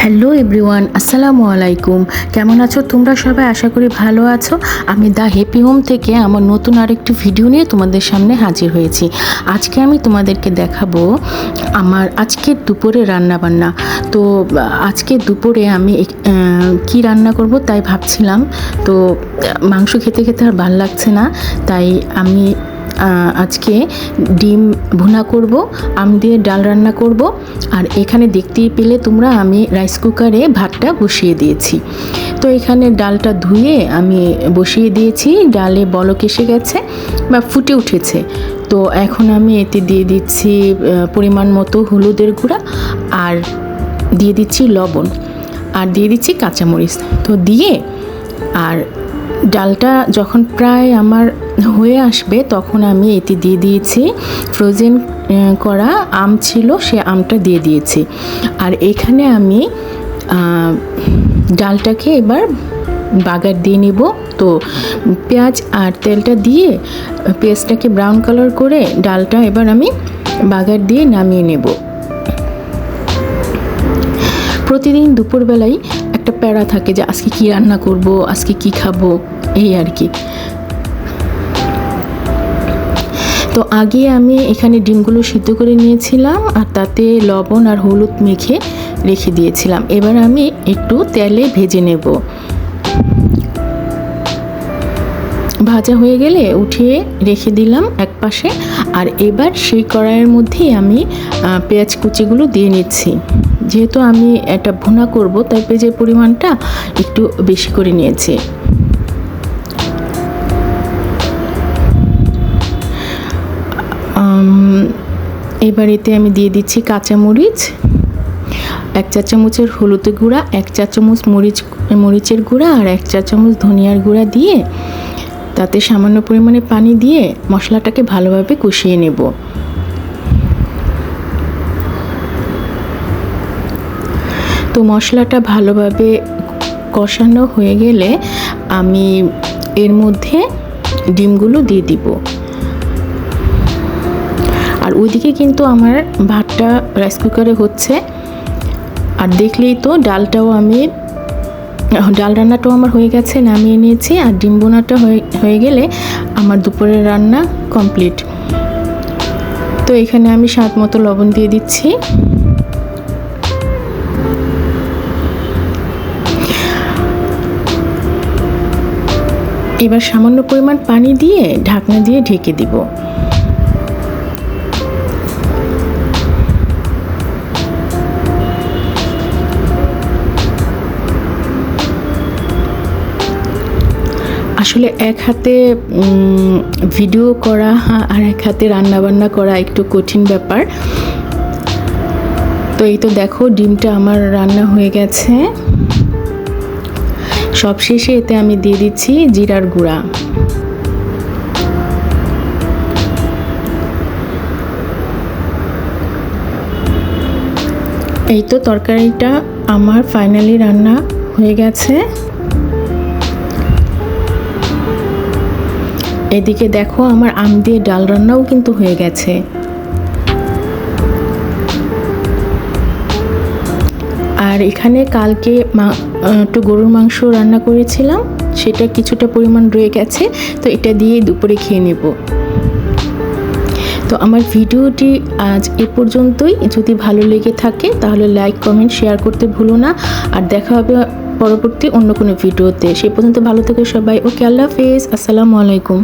Hello everyone, আসসালামু আলাইকুম। কেমন আছো তোমরা সবাই? আশা করি ভালো আছো। আমি দ্য হ্যাপি হোম থেকে আমার নতুন আরেকটি ভিডিও নিয়ে তোমাদের সামনে হাজির হয়েছি। আজকে আমি তোমাদেরকে দেখাবো আমার আজকের দুপুরে রান্নাবান্না। তো আজকে দুপুরে আমি কি রান্না করব তাই ভাবছিলাম। তো মাংস খেতে খেতে আর ভাল লাগছে না, তাই আমি আজকে ডিম ভুনা করব, আম দিয়ে ডাল রান্না করব। আর এখানে দেখতেই পেলে তোমরা আমি রাইস কুকারে ভাতটা বসিয়ে দিয়েছি। তো এখানে ডালটা ধুয়ে আমি বসিয়ে দিয়েছি, ডালে বলক এসে গেছে বা ফুটে উঠেছে। তো এখন আমি এতে দিয়ে দিচ্ছি পরিমাণ মতো হলুদের গুঁড়া, আর দিয়ে দিচ্ছি লবণ, আর দিয়ে দিচ্ছি কাঁচামরিচ। তো দিয়ে আর ডালটা যখন প্রায় আমার হয়ে আসবে তখন আমি এতে দিয়ে দিয়েছি ফ্রোজেন করা আম ছিল, সে আমটা দিয়ে দিয়েছি। আর এখানে আমি ডালটাকে এবার বাগার দিয়ে নিব। তো পেঁয়াজ আর তেলটা দিয়ে পেঁয়াজটাকে ব্রাউন কালার করে ডালটা এবার আমি বাগার দিয়ে নামিয়ে নেব। প্রতিদিন দুপুরবেলায় একটা প্যারা থাকে যে আজকে কি রান্না করব, আজকে কি খাবো, এই আর কি। তো আগে আমি এখানে ডিমগুলো সিদ্ধ করে নিয়েছিলাম আর তাতে লবণ আর হলুদ মেখে রেখে দিয়েছিলাম। এবার আমি একটু তেলে ভেজে নেব। ভাজা হয়ে গেলে উঠিয়ে রেখে দিলাম এক পাশে। আর এবার সেই কড়াইয়ের মধ্যেই আমি পেঁয়াজ কুচিগুলো দিয়ে নিচ্ছি। যেহেতু আমি এটা ভুনা করব তাই পেঁয়াজের পরিমাণটা একটু বেশি করে নিয়েছি। এবার এতে আমি দিয়ে দিচ্ছি কাঁচামরিচ, 1 চা চামচের হলুদের গুঁড়া, 1 চা চামচ মরিচের গুঁড়া আর 1 চা চামচ ধনিয়ার গুঁড়া দিয়ে তাতে সামান্য পরিমাণে পানি দিয়ে মশলাটাকে ভালোভাবে কষিয়ে নেব। তো মশলাটা ভালোভাবে কষানো হয়ে গেলে আমি এর মধ্যে ডিমগুলো দিয়ে দিব। আর ওইদিকে কিন্তু আমার ভাতটা রাইস কুকারে হচ্ছে। আর দেখলেই তো ডাল রান্নাটাও আমার হয়ে গেছে, নামিয়ে নিয়েছি। আর ডিম বোনাটা হয়ে গেলে আমার দুপুরের রান্না কমপ্লিট। তো এখানে আমি স্বাদ মতো লবণ দিয়ে দিচ্ছি। এবার সামান্য পরিমাণ পানি দিয়ে ঢাকনা দিয়ে ঢেকে দিব। আসলে এক হাতে ভিডিও করা আর এক হাতে রান্নাবান্না করা একটু কঠিন ব্যাপার। তো এই তো দেখো ডিমটা আমার রান্না হয়ে গেছে। সব শেষে এতে আমি দিয়ে দিচ্ছি জিরার গুঁড়া। এই তো তরকারিটা আমার ফাইনালি রান্না হয়ে গেছে। এদিকে দেখো আমার আম দিয়ে ডাল রান্নাও কিন্তু হয়ে গেছে। আর এখানে কালকে একটু গরুর মাংস রান্না করেছিলাম, সেটা কিছুটা পরিমাণ রয়ে গেছে। তো এটা দিয়ে দুপুরে খেয়ে নেব। তো আমার ভিডিওটি আজ এ পর্যন্তই। যদি ভালো লেগে থাকে তাহলে লাইক, কমেন্ট, শেয়ার করতে ভুলো না। আর দেখা হবে পরবর্তী অন্য কোনো ভিডিওতে। সে পর্যন্ত ভালো থেকো সবাই। ওকে, আল্লাহ হাফেজ, আসসালামু আলাইকুম।